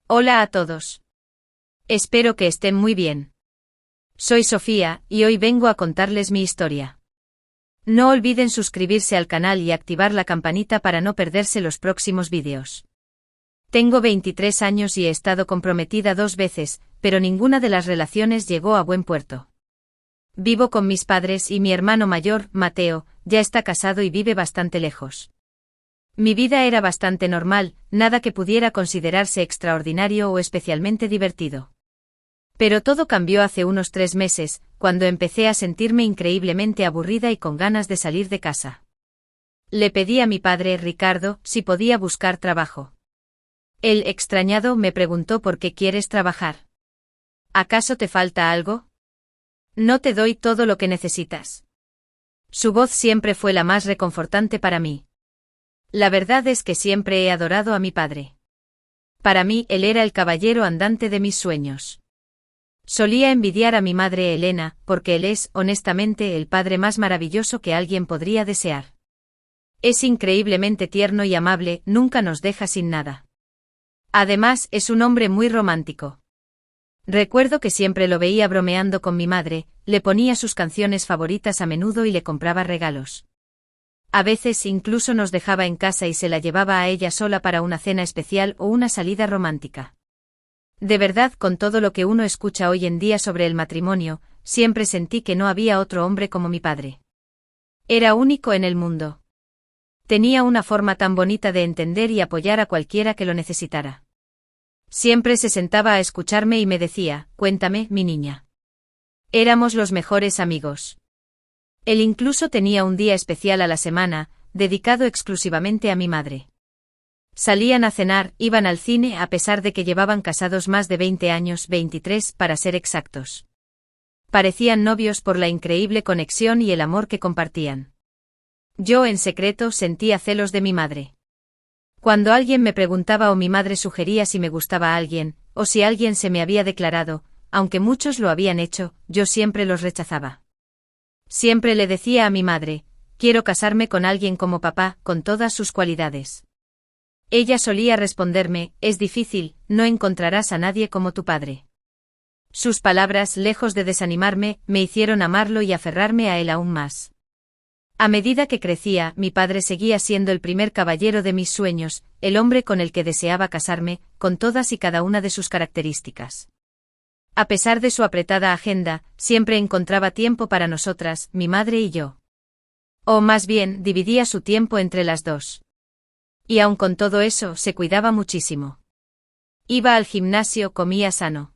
Hola a todos. Espero que estén muy bien. Soy Sofía, y hoy vengo a contarles mi historia. No olviden suscribirse al canal y activar la campanita para no perderse los próximos vídeos. Tengo 23 años y he estado comprometida 2 veces, pero ninguna de las relaciones llegó a buen puerto. Vivo con mis padres y mi hermano mayor, Mateo, ya está casado y vive bastante lejos. Mi vida era bastante normal, nada que pudiera considerarse extraordinario o especialmente divertido. Pero todo cambió hace unos 3 meses, cuando empecé a sentirme increíblemente aburrida y con ganas de salir de casa. Le pedí a mi padre, Ricardo, si podía buscar trabajo. Él, extrañado, me preguntó ¿por qué quieres trabajar? ¿Acaso te falta algo? No te doy todo lo que necesitas. Su voz siempre fue la más reconfortante para mí. La verdad es que siempre he adorado a mi padre. Para mí, él era el caballero andante de mis sueños. Solía envidiar a mi madre Elena, porque él es, honestamente, el padre más maravilloso que alguien podría desear. Es increíblemente tierno y amable, nunca nos deja sin nada. Además, es un hombre muy romántico. Recuerdo que siempre lo veía bromeando con mi madre, le ponía sus canciones favoritas a menudo y le compraba regalos. A veces incluso nos dejaba en casa y se la llevaba a ella sola para una cena especial o una salida romántica. De verdad, con todo lo que uno escucha hoy en día sobre el matrimonio, siempre sentí que no había otro hombre como mi padre. Era único en el mundo. Tenía una forma tan bonita de entender y apoyar a cualquiera que lo necesitara. Siempre se sentaba a escucharme y me decía, cuéntame, mi niña. Éramos los mejores amigos. Él incluso tenía un día especial a la semana, dedicado exclusivamente a mi madre. Salían a cenar, iban al cine a pesar de que llevaban casados más de 20 años, 23 para ser exactos. Parecían novios por la increíble conexión y el amor que compartían. Yo en secreto sentía celos de mi madre. Cuando alguien me preguntaba o mi madre sugería si me gustaba a alguien, o si alguien se me había declarado, aunque muchos lo habían hecho, yo siempre los rechazaba. Siempre le decía a mi madre, quiero casarme con alguien como papá, con todas sus cualidades. Ella solía responderme, es difícil, no encontrarás a nadie como tu padre. Sus palabras, lejos de desanimarme, me hicieron amarlo y aferrarme a él aún más. A medida que crecía, mi padre seguía siendo el primer caballero de mis sueños, el hombre con el que deseaba casarme, con todas y cada una de sus características. A pesar de su apretada agenda, siempre encontraba tiempo para nosotras, mi madre y yo. O más bien, dividía su tiempo entre las dos. Y aun con todo eso, se cuidaba muchísimo. Iba al gimnasio, comía sano.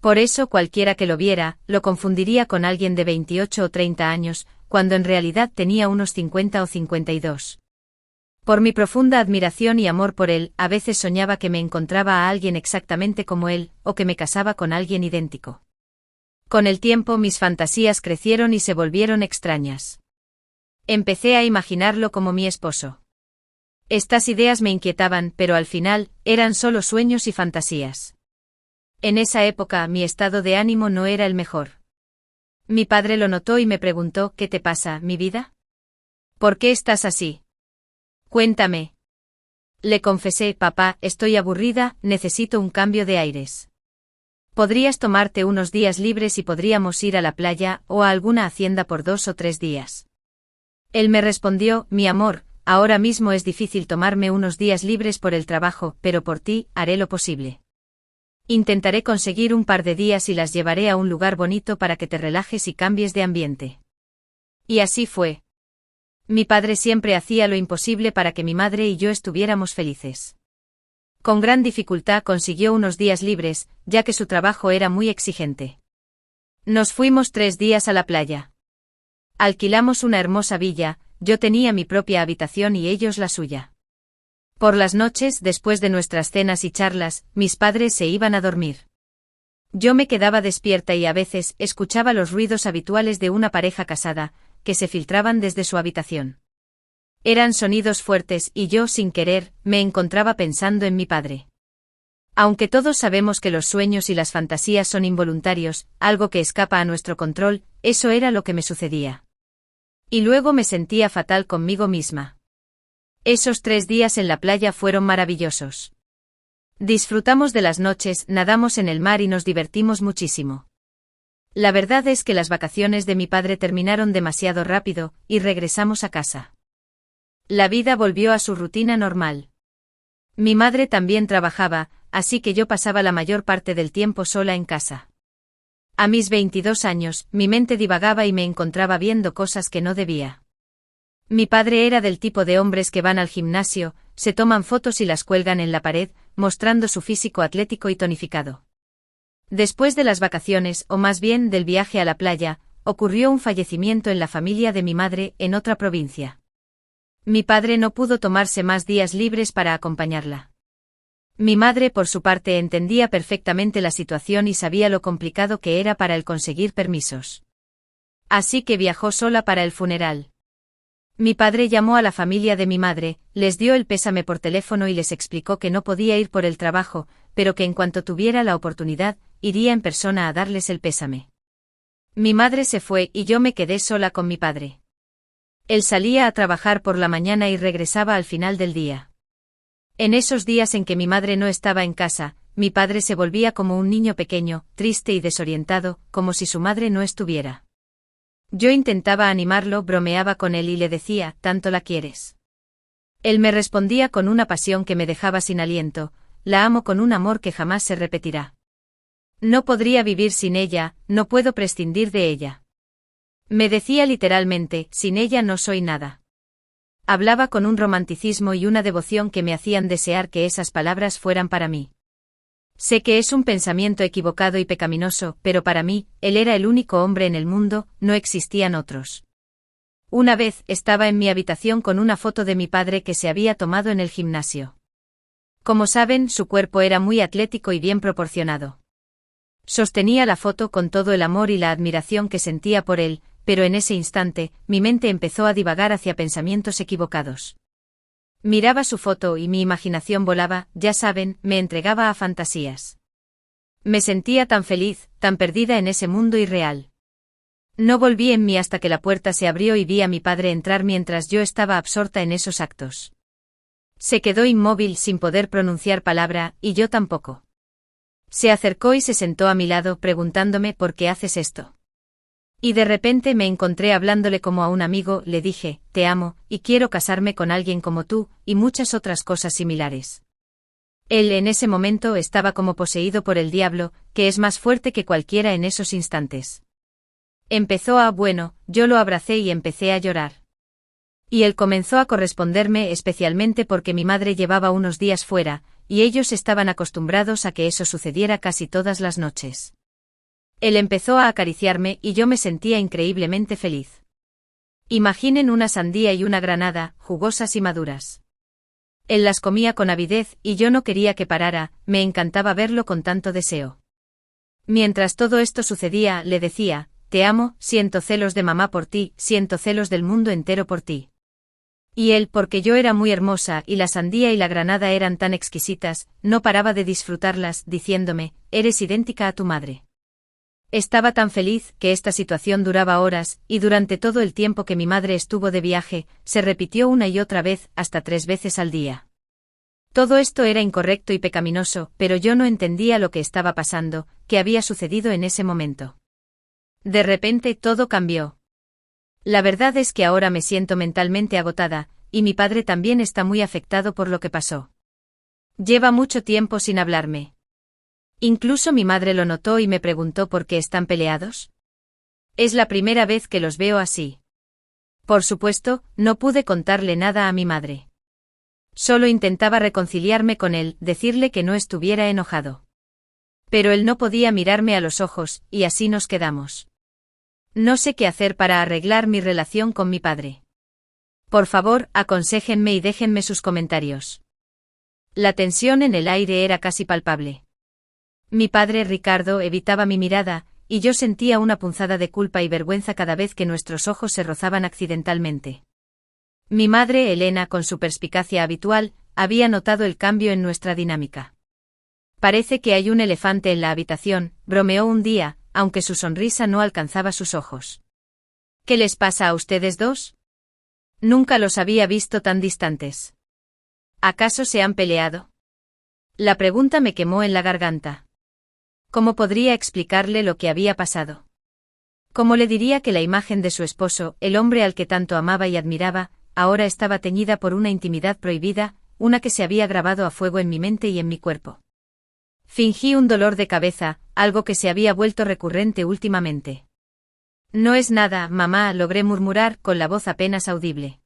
Por eso cualquiera que lo viera, lo confundiría con alguien de 28 o 30 años, cuando en realidad tenía unos 50 o 52. Por mi profunda admiración y amor por él, a veces soñaba que me encontraba a alguien exactamente como él, o que me casaba con alguien idéntico. Con el tiempo mis fantasías crecieron y se volvieron extrañas. Empecé a imaginarlo como mi esposo. Estas ideas me inquietaban, pero al final, eran solo sueños y fantasías. En esa época mi estado de ánimo no era el mejor. Mi padre lo notó y me preguntó, ¿qué te pasa, mi vida? ¿Por qué estás así? Cuéntame. Le confesé, papá, estoy aburrida, necesito un cambio de aires. Podrías tomarte unos días libres y podríamos ir a la playa o a alguna hacienda por 2 o 3 días. Él me respondió, mi amor, ahora mismo es difícil tomarme unos días libres por el trabajo, pero por ti, haré lo posible. Intentaré conseguir un par de días y las llevaré a un lugar bonito para que te relajes y cambies de ambiente. Y así fue. Mi padre siempre hacía lo imposible para que mi madre y yo estuviéramos felices. Con gran dificultad consiguió unos días libres, ya que su trabajo era muy exigente. Nos fuimos 3 días a la playa. Alquilamos una hermosa villa, yo tenía mi propia habitación y ellos la suya. Por las noches, después de nuestras cenas y charlas, mis padres se iban a dormir. Yo me quedaba despierta y a veces escuchaba los ruidos habituales de una pareja casada, que se filtraban desde su habitación. Eran sonidos fuertes y yo, sin querer, me encontraba pensando en mi padre. Aunque todos sabemos que los sueños y las fantasías son involuntarios, algo que escapa a nuestro control, eso era lo que me sucedía. Y luego me sentía fatal conmigo misma. Esos 3 días en la playa fueron maravillosos. Disfrutamos de las noches, nadamos en el mar y nos divertimos muchísimo. La verdad es que las vacaciones de mi padre terminaron demasiado rápido, y regresamos a casa. La vida volvió a su rutina normal. Mi madre también trabajaba, así que yo pasaba la mayor parte del tiempo sola en casa. A mis 22 años, mi mente divagaba y me encontraba viendo cosas que no debía. Mi padre era del tipo de hombres que van al gimnasio, se toman fotos y las cuelgan en la pared, mostrando su físico atlético y tonificado. Después de las vacaciones, o más bien del viaje a la playa, ocurrió un fallecimiento en la familia de mi madre, en otra provincia. Mi padre no pudo tomarse más días libres para acompañarla. Mi madre, por su parte, entendía perfectamente la situación y sabía lo complicado que era para él conseguir permisos. Así que viajó sola para el funeral. Mi padre llamó a la familia de mi madre, les dio el pésame por teléfono y les explicó que no podía ir por el trabajo, pero que en cuanto tuviera la oportunidad, iría en persona a darles el pésame. Mi madre se fue y yo me quedé sola con mi padre. Él salía a trabajar por la mañana y regresaba al final del día. En esos días en que mi madre no estaba en casa, mi padre se volvía como un niño pequeño, triste y desorientado, como si su madre no estuviera. Yo intentaba animarlo, bromeaba con él y le decía, ¿tanto la quieres? Él me respondía con una pasión que me dejaba sin aliento, la amo con un amor que jamás se repetirá. No podría vivir sin ella, no puedo prescindir de ella. Me decía literalmente, sin ella no soy nada. Hablaba con un romanticismo y una devoción que me hacían desear que esas palabras fueran para mí. Sé que es un pensamiento equivocado y pecaminoso, pero para mí, él era el único hombre en el mundo, no existían otros. Una vez, estaba en mi habitación con una foto de mi padre que se había tomado en el gimnasio. Como saben, su cuerpo era muy atlético y bien proporcionado. Sostenía la foto con todo el amor y la admiración que sentía por él, pero en ese instante, mi mente empezó a divagar hacia pensamientos equivocados. Miraba su foto y mi imaginación volaba, ya saben, me entregaba a fantasías. Me sentía tan feliz, tan perdida en ese mundo irreal. No volví en mí hasta que la puerta se abrió y vi a mi padre entrar mientras yo estaba absorta en esos actos. Se quedó inmóvil sin poder pronunciar palabra, y yo tampoco. Se acercó y se sentó a mi lado preguntándome ¿por qué haces esto? Y de repente me encontré hablándole como a un amigo, le dije, te amo, y quiero casarme con alguien como tú, y muchas otras cosas similares. Él en ese momento estaba como poseído por el diablo, que es más fuerte que cualquiera en esos instantes. Bueno, yo lo abracé y empecé a llorar. Y él comenzó a corresponderme especialmente porque mi madre llevaba unos días fuera, y ellos estaban acostumbrados a que eso sucediera casi todas las noches. Él empezó a acariciarme y yo me sentía increíblemente feliz. Imaginen una sandía y una granada, jugosas y maduras. Él las comía con avidez y yo no quería que parara, me encantaba verlo con tanto deseo. Mientras todo esto sucedía, le decía, te amo, siento celos de mamá por ti, siento celos del mundo entero por ti. Y él, porque yo era muy hermosa y la sandía y la granada eran tan exquisitas, no paraba de disfrutarlas, diciéndome, eres idéntica a tu madre. Estaba tan feliz que esta situación duraba horas, y durante todo el tiempo que mi madre estuvo de viaje, se repitió una y otra vez, hasta 3 veces al día. Todo esto era incorrecto y pecaminoso, pero yo no entendía lo que estaba pasando, qué había sucedido en ese momento. De repente todo cambió. La verdad es que ahora me siento mentalmente agotada, y mi padre también está muy afectado por lo que pasó. Lleva mucho tiempo sin hablarme. Incluso mi madre lo notó y me preguntó por qué están peleados. Es la primera vez que los veo así. Por supuesto, no pude contarle nada a mi madre. Solo intentaba reconciliarme con él, decirle que no estuviera enojado. Pero él no podía mirarme a los ojos, y así nos quedamos. No sé qué hacer para arreglar mi relación con mi padre. Por favor, aconséjenme y déjenme sus comentarios. La tensión en el aire era casi palpable. Mi padre Ricardo evitaba mi mirada, y yo sentía una punzada de culpa y vergüenza cada vez que nuestros ojos se rozaban accidentalmente. Mi madre Elena, con su perspicacia habitual, había notado el cambio en nuestra dinámica. Parece que hay un elefante en la habitación, bromeó un día, aunque su sonrisa no alcanzaba sus ojos. ¿Qué les pasa a ustedes dos? Nunca los había visto tan distantes. ¿Acaso se han peleado? La pregunta me quemó en la garganta. ¿Cómo podría explicarle lo que había pasado? ¿Cómo le diría que la imagen de su esposo, el hombre al que tanto amaba y admiraba, ahora estaba teñida por una intimidad prohibida, una que se había grabado a fuego en mi mente y en mi cuerpo? Fingí un dolor de cabeza, algo que se había vuelto recurrente últimamente. No es nada, mamá, logré murmurar con la voz apenas audible.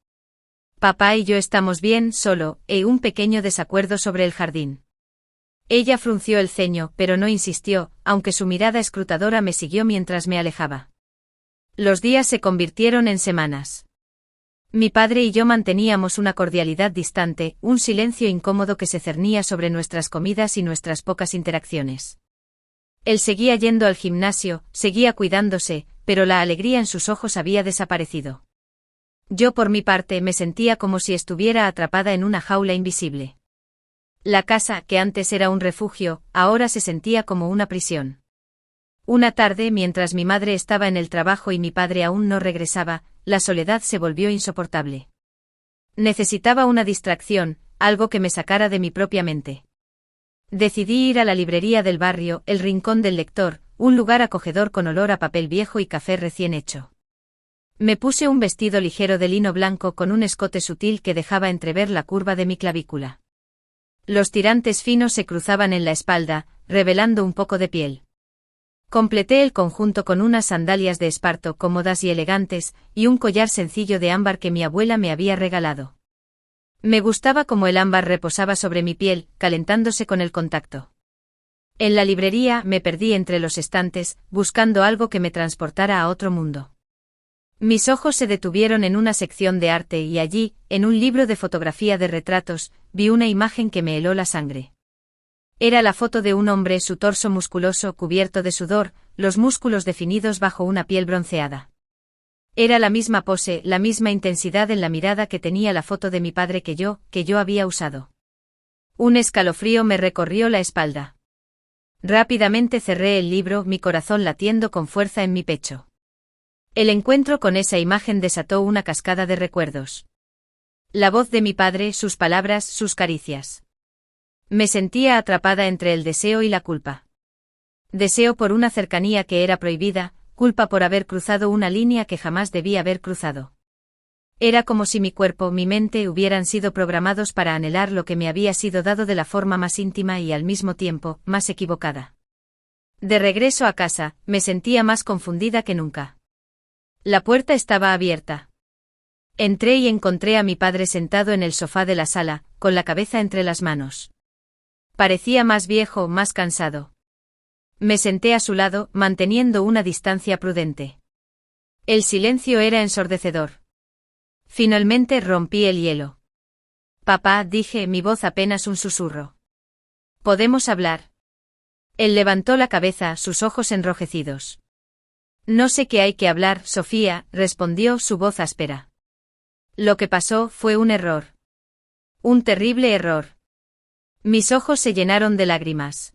Papá y yo estamos bien, solo, un pequeño desacuerdo sobre el jardín. Ella frunció el ceño, pero no insistió, aunque su mirada escrutadora me siguió mientras me alejaba. Los días se convirtieron en semanas. Mi padre y yo manteníamos una cordialidad distante, un silencio incómodo que se cernía sobre nuestras comidas y nuestras pocas interacciones. Él seguía yendo al gimnasio, seguía cuidándose, pero la alegría en sus ojos había desaparecido. Yo por mi parte me sentía como si estuviera atrapada en una jaula invisible. La casa, que antes era un refugio, ahora se sentía como una prisión. Una tarde, mientras mi madre estaba en el trabajo y mi padre aún no regresaba, la soledad se volvió insoportable. Necesitaba una distracción, algo que me sacara de mi propia mente. Decidí ir a la librería del barrio, el Rincón del Lector, un lugar acogedor con olor a papel viejo y café recién hecho. Me puse un vestido ligero de lino blanco con un escote sutil que dejaba entrever la curva de mi clavícula. Los tirantes finos se cruzaban en la espalda, revelando un poco de piel. Completé el conjunto con unas sandalias de esparto cómodas y elegantes, y un collar sencillo de ámbar que mi abuela me había regalado. Me gustaba cómo el ámbar reposaba sobre mi piel, calentándose con el contacto. En la librería me perdí entre los estantes, buscando algo que me transportara a otro mundo. Mis ojos se detuvieron en una sección de arte y allí, en un libro de fotografía de retratos, vi una imagen que me heló la sangre. Era la foto de un hombre, su torso musculoso cubierto de sudor, los músculos definidos bajo una piel bronceada. Era la misma pose, la misma intensidad en la mirada que tenía la foto de mi padre que yo había usado. Un escalofrío me recorrió la espalda. Rápidamente cerré el libro, mi corazón latiendo con fuerza en mi pecho. El encuentro con esa imagen desató una cascada de recuerdos. La voz de mi padre, sus palabras, sus caricias. Me sentía atrapada entre el deseo y la culpa. Deseo por una cercanía que era prohibida, culpa por haber cruzado una línea que jamás debía haber cruzado. Era como si mi cuerpo, mi mente hubieran sido programados para anhelar lo que me había sido dado de la forma más íntima y al mismo tiempo, más equivocada. De regreso a casa, me sentía más confundida que nunca. La puerta estaba abierta. Entré y encontré a mi padre sentado en el sofá de la sala, con la cabeza entre las manos. Parecía más viejo, más cansado. Me senté a su lado, manteniendo una distancia prudente. El silencio era ensordecedor. Finalmente rompí el hielo. Papá, dije, mi voz apenas un susurro. ¿Podemos hablar? Él levantó la cabeza, sus ojos enrojecidos. No sé qué hay que hablar, Sofía, respondió su voz áspera. Lo que pasó fue un error. Un terrible error. Mis ojos se llenaron de lágrimas.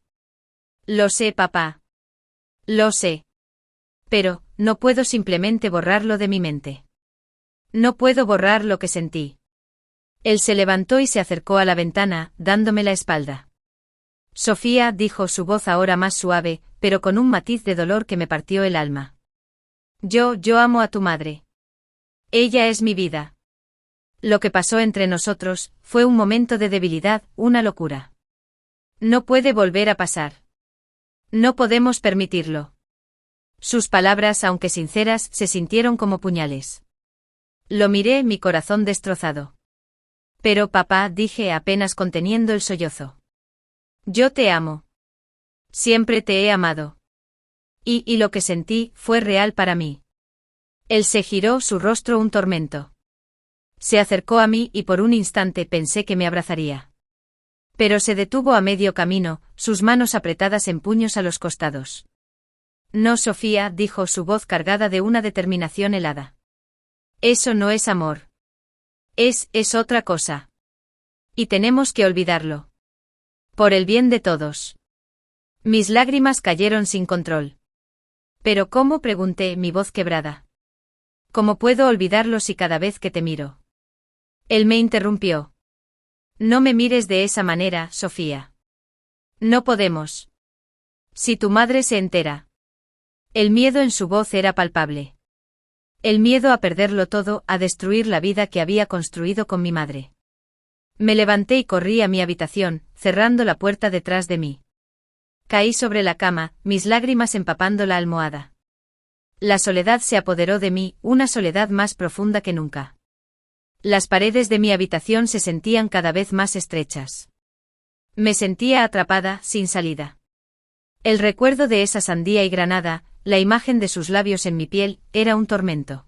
Lo sé, papá. Lo sé. Pero, no puedo simplemente borrarlo de mi mente. No puedo borrar lo que sentí. Él se levantó y se acercó a la ventana, dándome la espalda. Sofía, dijo, su voz ahora más suave, pero con un matiz de dolor que me partió el alma. Yo amo a tu madre. Ella es mi vida. Lo que pasó entre nosotros fue un momento de debilidad, una locura. No puede volver a pasar. No podemos permitirlo. Sus palabras, aunque sinceras, se sintieron como puñales. Lo miré, mi corazón destrozado. Pero papá, dije apenas conteniendo el sollozo. Yo te amo. Siempre te he amado. Y lo que sentí fue real para mí. Él se giró, su rostro un tormento. Se acercó a mí y por un instante pensé que me abrazaría. Pero se detuvo a medio camino, sus manos apretadas en puños a los costados. No, Sofía, dijo, su voz cargada de una determinación helada. Eso no es amor. Es otra cosa. Y tenemos que olvidarlo. Por el bien de todos. Mis lágrimas cayeron sin control. ¿Pero cómo?, pregunté, mi voz quebrada. ¿Cómo puedo olvidarlo si cada vez que te miro? Él me interrumpió. No me mires de esa manera, Sofía. No podemos. Si tu madre se entera. El miedo en su voz era palpable. El miedo a perderlo todo, a destruir la vida que había construido con mi madre. Me levanté y corrí a mi habitación, cerrando la puerta detrás de mí. Caí sobre la cama, mis lágrimas empapando la almohada. La soledad se apoderó de mí, una soledad más profunda que nunca. Las paredes de mi habitación se sentían cada vez más estrechas. Me sentía atrapada, sin salida. El recuerdo de esa sandía y granada, la imagen de sus labios en mi piel, era un tormento.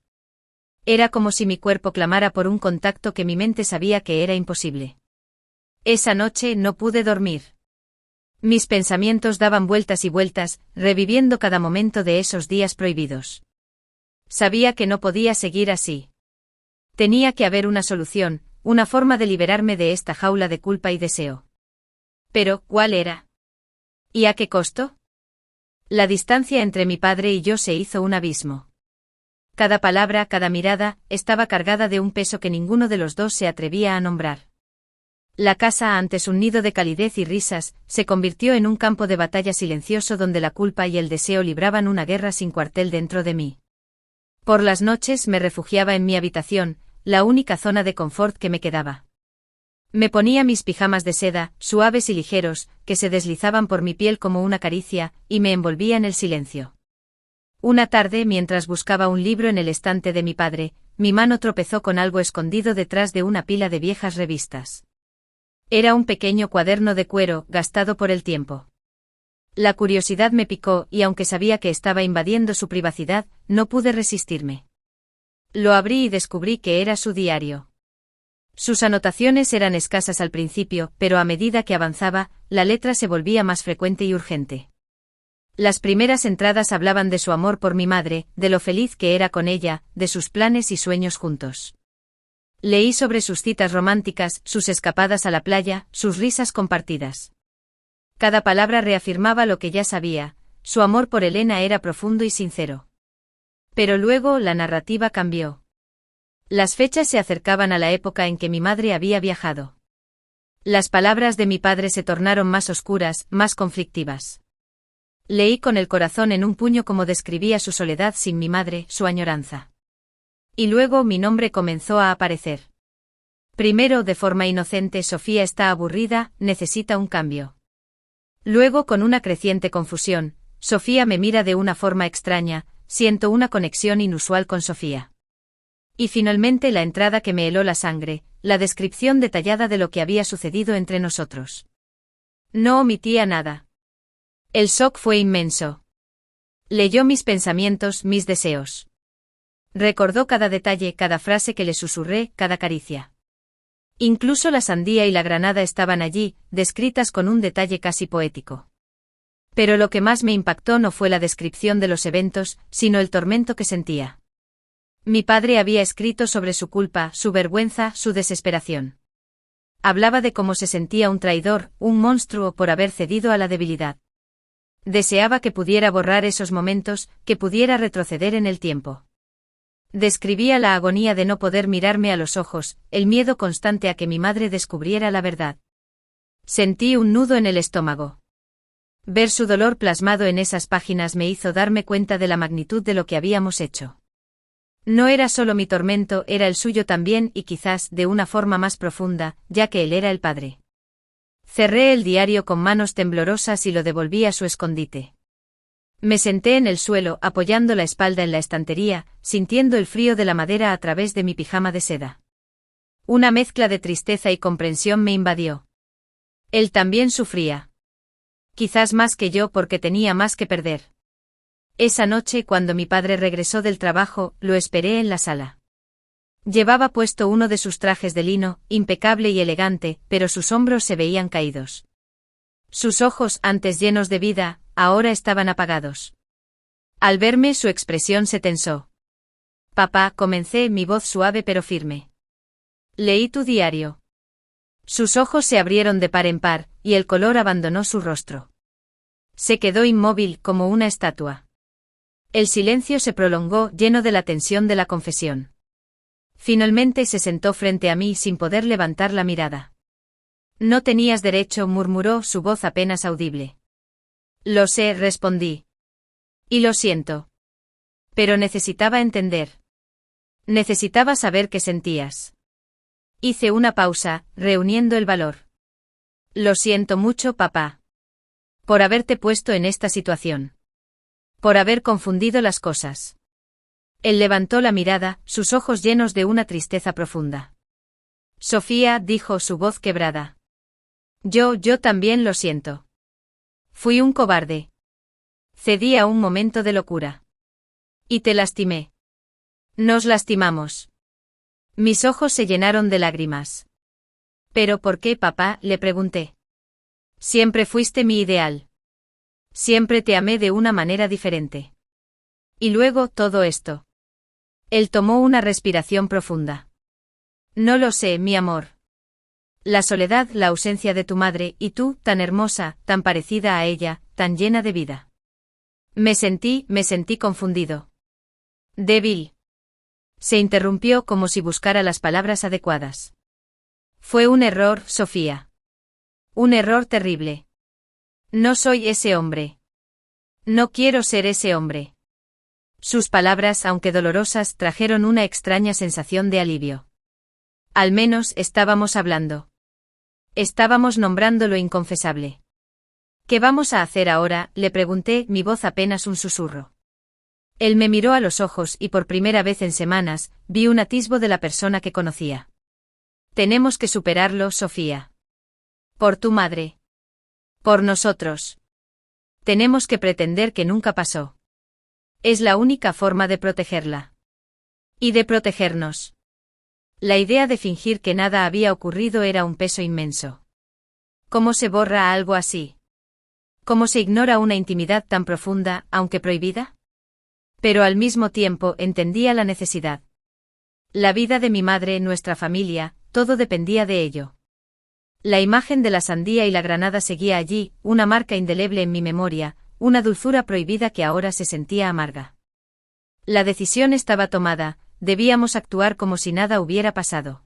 Era como si mi cuerpo clamara por un contacto que mi mente sabía que era imposible. Esa noche no pude dormir. Mis pensamientos daban vueltas y vueltas, reviviendo cada momento de esos días prohibidos. Sabía que no podía seguir así. Tenía que haber una solución, una forma de liberarme de esta jaula de culpa y deseo. Pero, ¿cuál era? ¿Y a qué costo? La distancia entre mi padre y yo se hizo un abismo. Cada palabra, cada mirada, estaba cargada de un peso que ninguno de los dos se atrevía a nombrar. La casa, antes un nido de calidez y risas, se convirtió en un campo de batalla silencioso donde la culpa y el deseo libraban una guerra sin cuartel dentro de mí. Por las noches me refugiaba en mi habitación, la única zona de confort que me quedaba. Me ponía mis pijamas de seda, suaves y ligeros, que se deslizaban por mi piel como una caricia, y me envolvía en el silencio. Una tarde, mientras buscaba un libro en el estante de mi padre, mi mano tropezó con algo escondido detrás de una pila de viejas revistas. Era un pequeño cuaderno de cuero, gastado por el tiempo. La curiosidad me picó y aunque sabía que estaba invadiendo su privacidad, no pude resistirme. Lo abrí y descubrí que era su diario. Sus anotaciones eran escasas al principio, pero a medida que avanzaba, la letra se volvía más frecuente y urgente. Las primeras entradas hablaban de su amor por mi madre, de lo feliz que era con ella, de sus planes y sueños juntos. Leí sobre sus citas románticas, sus escapadas a la playa, sus risas compartidas. Cada palabra reafirmaba lo que ya sabía, su amor por Elena era profundo y sincero. Pero luego la narrativa cambió. Las fechas se acercaban a la época en que mi madre había viajado. Las palabras de mi padre se tornaron más oscuras, más conflictivas. Leí con el corazón en un puño cómo describía su soledad sin mi madre, su añoranza. Y luego mi nombre comenzó a aparecer. Primero, de forma inocente, Sofía está aburrida, necesita un cambio. Luego, con una creciente confusión, Sofía me mira de una forma extraña, siento una conexión inusual con Sofía. Y finalmente la entrada que me heló la sangre, la descripción detallada de lo que había sucedido entre nosotros. No omitía nada. El shock fue inmenso. Leyó mis pensamientos, mis deseos. Recordó cada detalle, cada frase que le susurré, cada caricia. Incluso la sandía y la granada estaban allí, descritas con un detalle casi poético. Pero lo que más me impactó no fue la descripción de los eventos, sino el tormento que sentía. Mi padre había escrito sobre su culpa, su vergüenza, su desesperación. Hablaba de cómo se sentía un traidor, un monstruo por haber cedido a la debilidad. Deseaba que pudiera borrar esos momentos, que pudiera retroceder en el tiempo. Describía la agonía de no poder mirarme a los ojos, el miedo constante a que mi madre descubriera la verdad. Sentí un nudo en el estómago. Ver su dolor plasmado en esas páginas me hizo darme cuenta de la magnitud de lo que habíamos hecho. No era solo mi tormento, era el suyo también y quizás de una forma más profunda, ya que él era el padre. Cerré el diario con manos temblorosas y lo devolví a su escondite. Me senté en el suelo, apoyando la espalda en la estantería, sintiendo el frío de la madera a través de mi pijama de seda. Una mezcla de tristeza y comprensión me invadió. Él también sufría. Quizás más que yo porque tenía más que perder. Esa noche, cuando mi padre regresó del trabajo, lo esperé en la sala. Llevaba puesto uno de sus trajes de lino, impecable y elegante, pero sus hombros se veían caídos. Sus ojos, antes llenos de vida, ahora estaban apagados. Al verme, su expresión se tensó. Papá, comencé, mi voz suave pero firme. Leí tu diario. Sus ojos se abrieron de par en par, y el color abandonó su rostro. Se quedó inmóvil, como una estatua. El silencio se prolongó, lleno de la tensión de la confesión. Finalmente se sentó frente a mí sin poder levantar la mirada. No tenías derecho, murmuró su voz apenas audible. Lo sé, respondí. Y lo siento. Pero necesitaba entender. Necesitaba saber qué sentías. Hice una pausa, reuniendo el valor. Lo siento mucho, papá. Por haberte puesto en esta situación. Por haber confundido las cosas. Él levantó la mirada, sus ojos llenos de una tristeza profunda. Sofía, dijo su voz quebrada. Yo también lo siento. Fui un cobarde. Cedí a un momento de locura. Y te lastimé. Nos lastimamos. Mis ojos se llenaron de lágrimas. ¿Pero por qué, papá?, le pregunté. Siempre fuiste mi ideal. Siempre te amé de una manera diferente. Y luego todo esto. Él tomó una respiración profunda. No lo sé, mi amor. La soledad, la ausencia de tu madre, y tú, tan hermosa, tan parecida a ella, tan llena de vida. Me sentí confundido. Débil. Se interrumpió como si buscara las palabras adecuadas. Fue un error, Sofía. Un error terrible. No soy ese hombre. No quiero ser ese hombre. Sus palabras, aunque dolorosas, trajeron una extraña sensación de alivio. Al menos estábamos hablando. Estábamos nombrando lo inconfesable. ¿Qué vamos a hacer ahora?, le pregunté, mi voz apenas un susurro. Él me miró a los ojos y por primera vez en semanas, vi un atisbo de la persona que conocía. Tenemos que superarlo, Sofía. Por tu madre. Por nosotros. Tenemos que pretender que nunca pasó. Es la única forma de protegerla. Y de protegernos. La idea de fingir que nada había ocurrido era un peso inmenso. ¿Cómo se borra algo así? ¿Cómo se ignora una intimidad tan profunda, aunque prohibida? Pero al mismo tiempo entendía la necesidad. La vida de mi madre, nuestra familia, todo dependía de ello. La imagen de la sandía y la granada seguía allí, una marca indeleble en mi memoria, una dulzura prohibida que ahora se sentía amarga. La decisión estaba tomada, debíamos actuar como si nada hubiera pasado.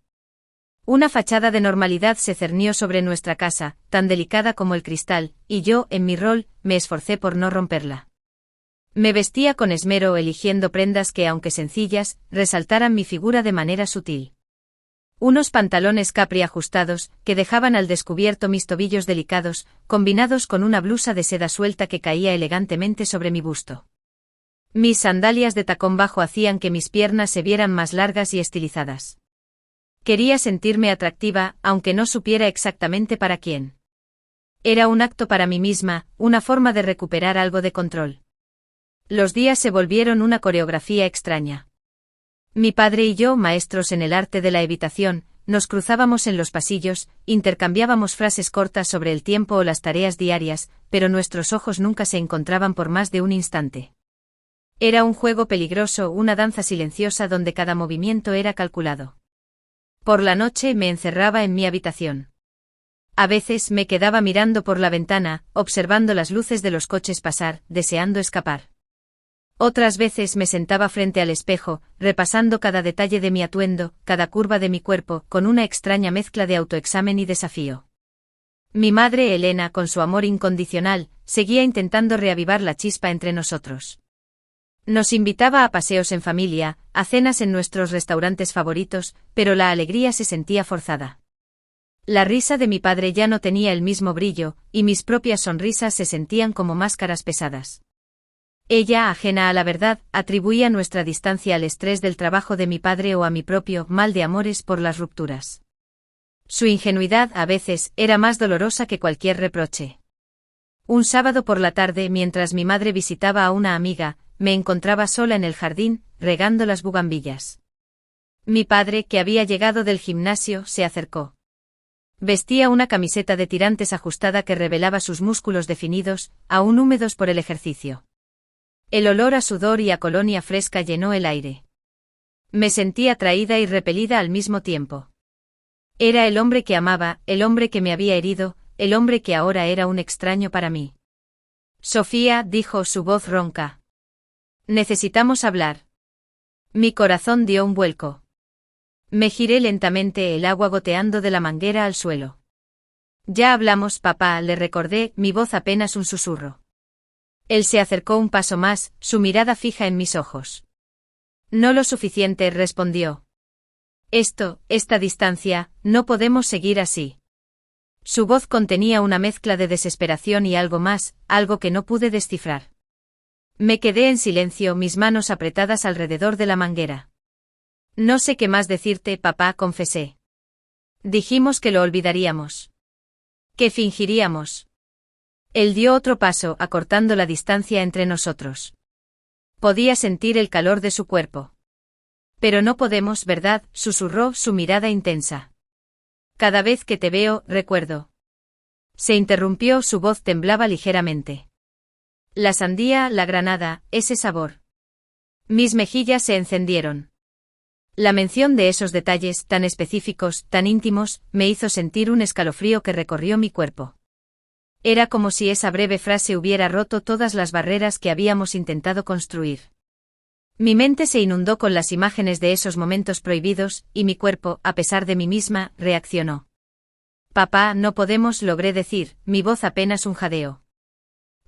Una fachada de normalidad se cernió sobre nuestra casa, tan delicada como el cristal, y yo, en mi rol, me esforcé por no romperla. Me vestía con esmero eligiendo prendas que, aunque sencillas, resaltaran mi figura de manera sutil. Unos pantalones capri ajustados, que dejaban al descubierto mis tobillos delicados, combinados con una blusa de seda suelta que caía elegantemente sobre mi busto. Mis sandalias de tacón bajo hacían que mis piernas se vieran más largas y estilizadas. Quería sentirme atractiva, aunque no supiera exactamente para quién. Era un acto para mí misma, una forma de recuperar algo de control. Los días se volvieron una coreografía extraña. Mi padre y yo, maestros en el arte de la evitación, nos cruzábamos en los pasillos, intercambiábamos frases cortas sobre el tiempo o las tareas diarias, pero nuestros ojos nunca se encontraban por más de un instante. Era un juego peligroso, una danza silenciosa donde cada movimiento era calculado. Por la noche me encerraba en mi habitación. A veces me quedaba mirando por la ventana, observando las luces de los coches pasar, deseando escapar. Otras veces me sentaba frente al espejo, repasando cada detalle de mi atuendo, cada curva de mi cuerpo, con una extraña mezcla de autoexamen y desafío. Mi madre Elena, con su amor incondicional, seguía intentando reavivar la chispa entre nosotros. Nos invitaba a paseos en familia, a cenas en nuestros restaurantes favoritos, pero la alegría se sentía forzada. La risa de mi padre ya no tenía el mismo brillo, y mis propias sonrisas se sentían como máscaras pesadas. Ella, ajena a la verdad, atribuía nuestra distancia al estrés del trabajo de mi padre o a mi propio mal de amores por las rupturas. Su ingenuidad, a veces, era más dolorosa que cualquier reproche. Un sábado por la tarde, mientras mi madre visitaba a una amiga, me encontraba sola en el jardín, regando las bugambillas. Mi padre, que había llegado del gimnasio, se acercó. Vestía una camiseta de tirantes ajustada que revelaba sus músculos definidos, aún húmedos por el ejercicio. El olor a sudor y a colonia fresca llenó el aire. Me sentí atraída y repelida al mismo tiempo. Era el hombre que amaba, el hombre que me había herido, el hombre que ahora era un extraño para mí. Sofía, dijo su voz ronca. Necesitamos hablar. Mi corazón dio un vuelco. Me giré lentamente, el agua goteando de la manguera al suelo. Ya hablamos, papá, le recordé, mi voz apenas un susurro. Él se acercó un paso más, su mirada fija en mis ojos. No lo suficiente, respondió. Esta distancia, no podemos seguir así. Su voz contenía una mezcla de desesperación y algo más, algo que no pude descifrar. Me quedé en silencio, mis manos apretadas alrededor de la manguera. No sé qué más decirte, papá, confesé. Dijimos que lo olvidaríamos. Que fingiríamos. Él dio otro paso, acortando la distancia entre nosotros. Podía sentir el calor de su cuerpo. Pero no podemos, ¿verdad?, susurró, su mirada intensa. Cada vez que te veo, recuerdo. Se interrumpió, su voz temblaba ligeramente. La sandía, la granada, ese sabor. Mis mejillas se encendieron. La mención de esos detalles, tan específicos, tan íntimos, me hizo sentir un escalofrío que recorrió mi cuerpo. Era como si esa breve frase hubiera roto todas las barreras que habíamos intentado construir. Mi mente se inundó con las imágenes de esos momentos prohibidos, y mi cuerpo, a pesar de mí misma, reaccionó. Papá, no podemos, logré decir, mi voz apenas un jadeo.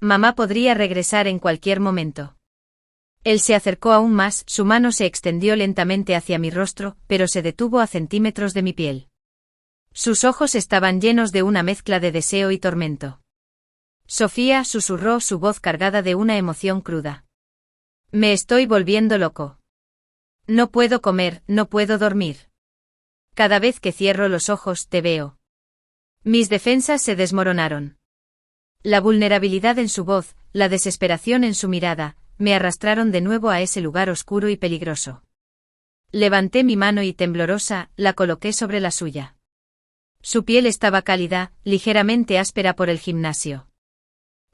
Mamá podría regresar en cualquier momento. Él se acercó aún más, su mano se extendió lentamente hacia mi rostro, pero se detuvo a centímetros de mi piel. Sus ojos estaban llenos de una mezcla de deseo y tormento. Sofía, susurró, su voz cargada de una emoción cruda. Me estoy volviendo loco. No puedo comer, no puedo dormir. Cada vez que cierro los ojos te veo. Mis defensas se desmoronaron. La vulnerabilidad en su voz, la desesperación en su mirada, me arrastraron de nuevo a ese lugar oscuro y peligroso. Levanté mi mano y temblorosa, la coloqué sobre la suya. Su piel estaba cálida, ligeramente áspera por el gimnasio.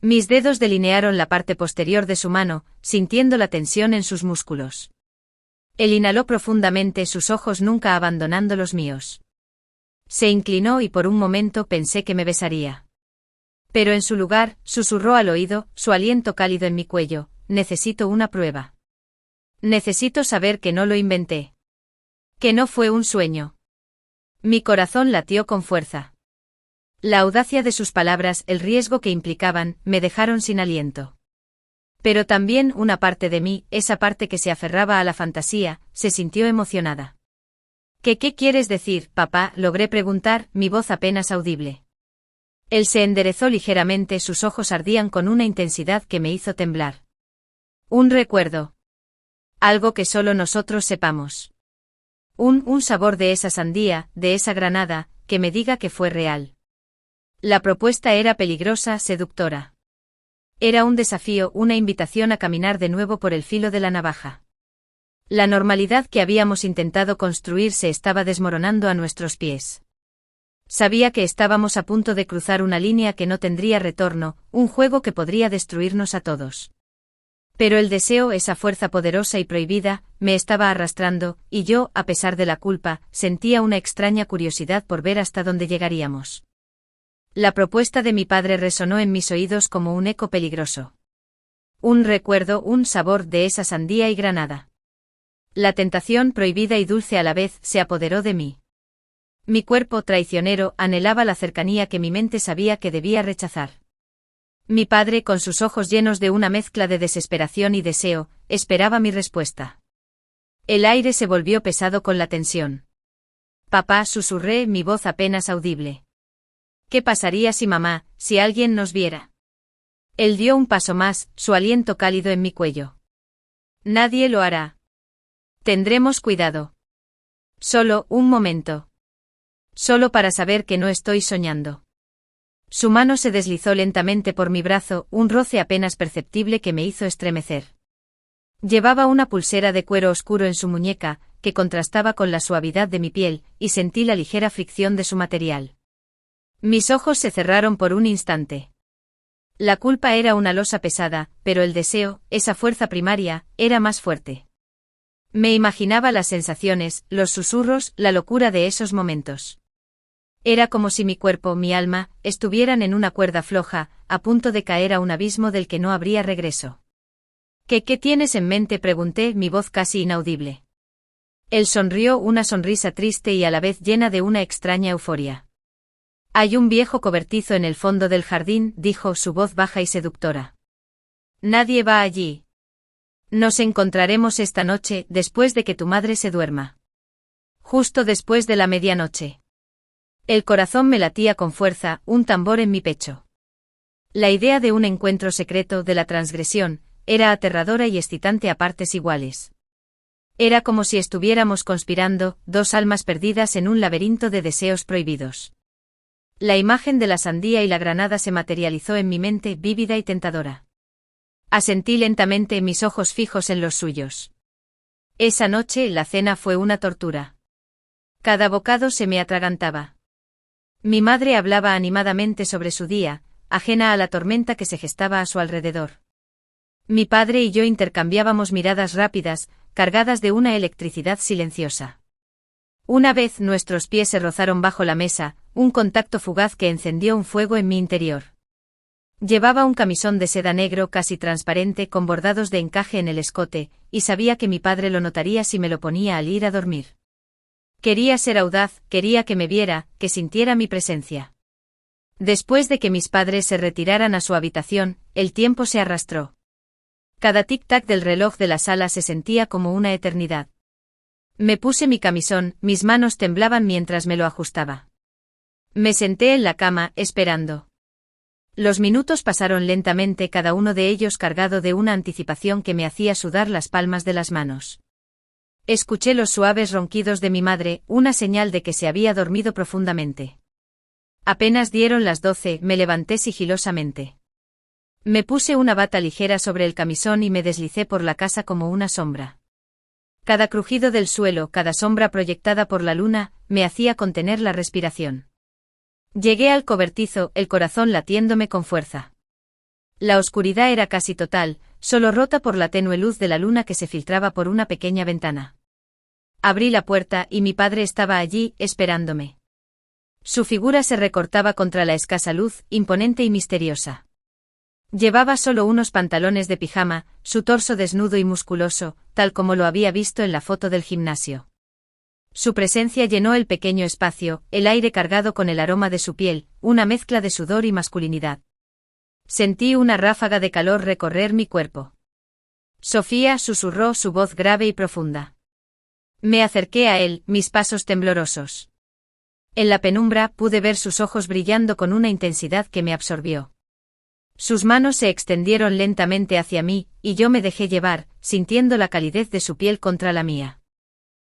Mis dedos delinearon la parte posterior de su mano, sintiendo la tensión en sus músculos. Él inhaló profundamente, sus ojos nunca abandonando los míos. Se inclinó y por un momento pensé que me besaría. Pero en su lugar, susurró al oído, su aliento cálido en mi cuello, necesito una prueba. Necesito saber que no lo inventé. Que no fue un sueño. Mi corazón latió con fuerza. La audacia de sus palabras, el riesgo que implicaban, me dejaron sin aliento. Pero también una parte de mí, esa parte que se aferraba a la fantasía, se sintió emocionada. ¿Qué quieres decir, papá?, logré preguntar, mi voz apenas audible. Él se enderezó ligeramente, sus ojos ardían con una intensidad que me hizo temblar. Un recuerdo. Algo que solo nosotros sepamos. Un sabor de esa sandía, de esa granada, que me diga que fue real. La propuesta era peligrosa, seductora. Era un desafío, una invitación a caminar de nuevo por el filo de la navaja. La normalidad que habíamos intentado construir se estaba desmoronando a nuestros pies. Sabía que estábamos a punto de cruzar una línea que no tendría retorno, un juego que podría destruirnos a todos. Pero el deseo, esa fuerza poderosa y prohibida, me estaba arrastrando, y yo, a pesar de la culpa, sentía una extraña curiosidad por ver hasta dónde llegaríamos. La propuesta de mi padre resonó en mis oídos como un eco peligroso. Un recuerdo, un sabor de esa sandía y granada. La tentación, prohibida y dulce a la vez, se apoderó de mí. Mi cuerpo traicionero anhelaba la cercanía que mi mente sabía que debía rechazar. Mi padre, con sus ojos llenos de una mezcla de desesperación y deseo, esperaba mi respuesta. El aire se volvió pesado con la tensión. Papá, susurré, mi voz apenas audible. ¿Qué pasaría si mamá, si alguien nos viera? Él dio un paso más, su aliento cálido en mi cuello. Nadie lo hará. Tendremos cuidado. Solo un momento. Solo para saber que no estoy soñando. Su mano se deslizó lentamente por mi brazo, un roce apenas perceptible que me hizo estremecer. Llevaba una pulsera de cuero oscuro en su muñeca, que contrastaba con la suavidad de mi piel, y sentí la ligera fricción de su material. Mis ojos se cerraron por un instante. La culpa era una losa pesada, pero el deseo, esa fuerza primaria, era más fuerte. Me imaginaba las sensaciones, los susurros, la locura de esos momentos. Era como si mi cuerpo, mi alma, estuvieran en una cuerda floja, a punto de caer a un abismo del que no habría regreso. ¿Qué tienes en mente?, pregunté, mi voz casi inaudible. Él sonrió, una sonrisa triste y a la vez llena de una extraña euforia. Hay un viejo cobertizo en el fondo del jardín, dijo su voz baja y seductora. Nadie va allí. Nos encontraremos esta noche, después de que tu madre se duerma. Justo después de la medianoche. El corazón me latía con fuerza, un tambor en mi pecho. La idea de un encuentro secreto, de la transgresión, era aterradora y excitante a partes iguales. Era como si estuviéramos conspirando, dos almas perdidas en un laberinto de deseos prohibidos. La imagen de la sandía y la granada se materializó en mi mente, vívida y tentadora. Asentí lentamente, mis ojos fijos en los suyos. Esa noche la cena fue una tortura. Cada bocado se me atragantaba. Mi madre hablaba animadamente sobre su día, ajena a la tormenta que se gestaba a su alrededor. Mi padre y yo intercambiábamos miradas rápidas, cargadas de una electricidad silenciosa. Una vez nuestros pies se rozaron bajo la mesa, un contacto fugaz que encendió un fuego en mi interior. Llevaba un camisón de seda negro casi transparente con bordados de encaje en el escote, y sabía que mi padre lo notaría si me lo ponía al ir a dormir. Quería ser audaz, quería que me viera, que sintiera mi presencia. Después de que mis padres se retiraran a su habitación, el tiempo se arrastró. Cada tic-tac del reloj de la sala se sentía como una eternidad. Me puse mi camisón, mis manos temblaban mientras me lo ajustaba. Me senté en la cama, esperando. Los minutos pasaron lentamente, cada uno de ellos cargado de una anticipación que me hacía sudar las palmas de las manos. Escuché los suaves ronquidos de mi madre, una señal de que se había dormido profundamente. Apenas dieron las 12, me levanté sigilosamente. Me puse una bata ligera sobre el camisón y me deslicé por la casa como una sombra. Cada crujido del suelo, cada sombra proyectada por la luna, me hacía contener la respiración. Llegué al cobertizo, el corazón latiéndome con fuerza. La oscuridad era casi total, solo rota por la tenue luz de la luna que se filtraba por una pequeña ventana. Abrí la puerta y mi padre estaba allí, esperándome. Su figura se recortaba contra la escasa luz, imponente y misteriosa. Llevaba solo unos pantalones de pijama, su torso desnudo y musculoso, tal como lo había visto en la foto del gimnasio. Su presencia llenó el pequeño espacio, el aire cargado con el aroma de su piel, una mezcla de sudor y masculinidad. Sentí una ráfaga de calor recorrer mi cuerpo. Sofía, susurró su voz grave y profunda. Me acerqué a él, mis pasos temblorosos. En la penumbra pude ver sus ojos brillando con una intensidad que me absorbió. Sus manos se extendieron lentamente hacia mí, y yo me dejé llevar, sintiendo la calidez de su piel contra la mía.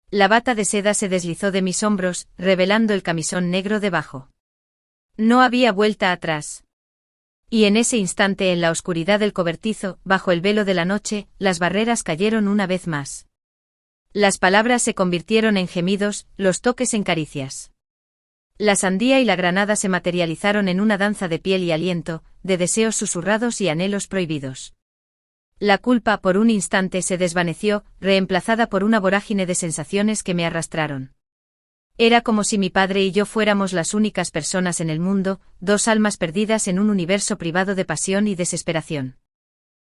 La bata de seda se deslizó de mis hombros, revelando el camisón negro debajo. No había vuelta atrás. Y en ese instante, en la oscuridad del cobertizo, bajo el velo de la noche, las barreras cayeron una vez más. Las palabras se convirtieron en gemidos, los toques en caricias. La sandía y la granada se materializaron en una danza de piel y aliento, de deseos susurrados y anhelos prohibidos. La culpa por un instante se desvaneció, reemplazada por una vorágine de sensaciones que me arrastraron. Era como si mi padre y yo fuéramos las únicas personas en el mundo, dos almas perdidas en un universo privado de pasión y desesperación.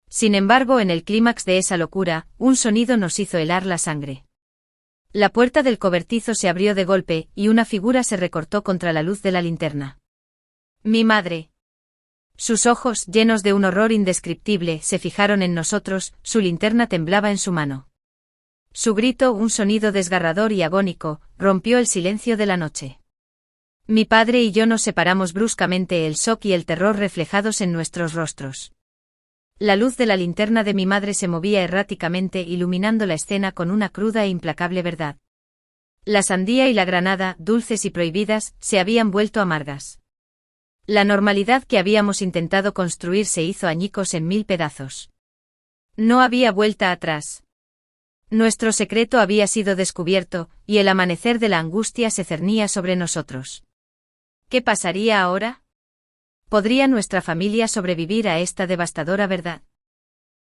Sin embargo, en el clímax de esa locura, un sonido nos hizo helar la sangre. La puerta del cobertizo se abrió de golpe, y una figura se recortó contra la luz de la linterna. Mi madre. Sus ojos, llenos de un horror indescriptible, se fijaron en nosotros, su linterna temblaba en su mano. Su grito, un sonido desgarrador y agónico, rompió el silencio de la noche. Mi padre y yo nos separamos bruscamente, el shock y el terror reflejados en nuestros rostros. La luz de la linterna de mi madre se movía erráticamente, iluminando la escena con una cruda e implacable verdad. La sandía y la granada, dulces y prohibidas, se habían vuelto amargas. La normalidad que habíamos intentado construir se hizo añicos en 1000 pedazos. No había vuelta atrás. Nuestro secreto había sido descubierto, y el amanecer de la angustia se cernía sobre nosotros. ¿Qué pasaría ahora? ¿Podría nuestra familia sobrevivir a esta devastadora verdad?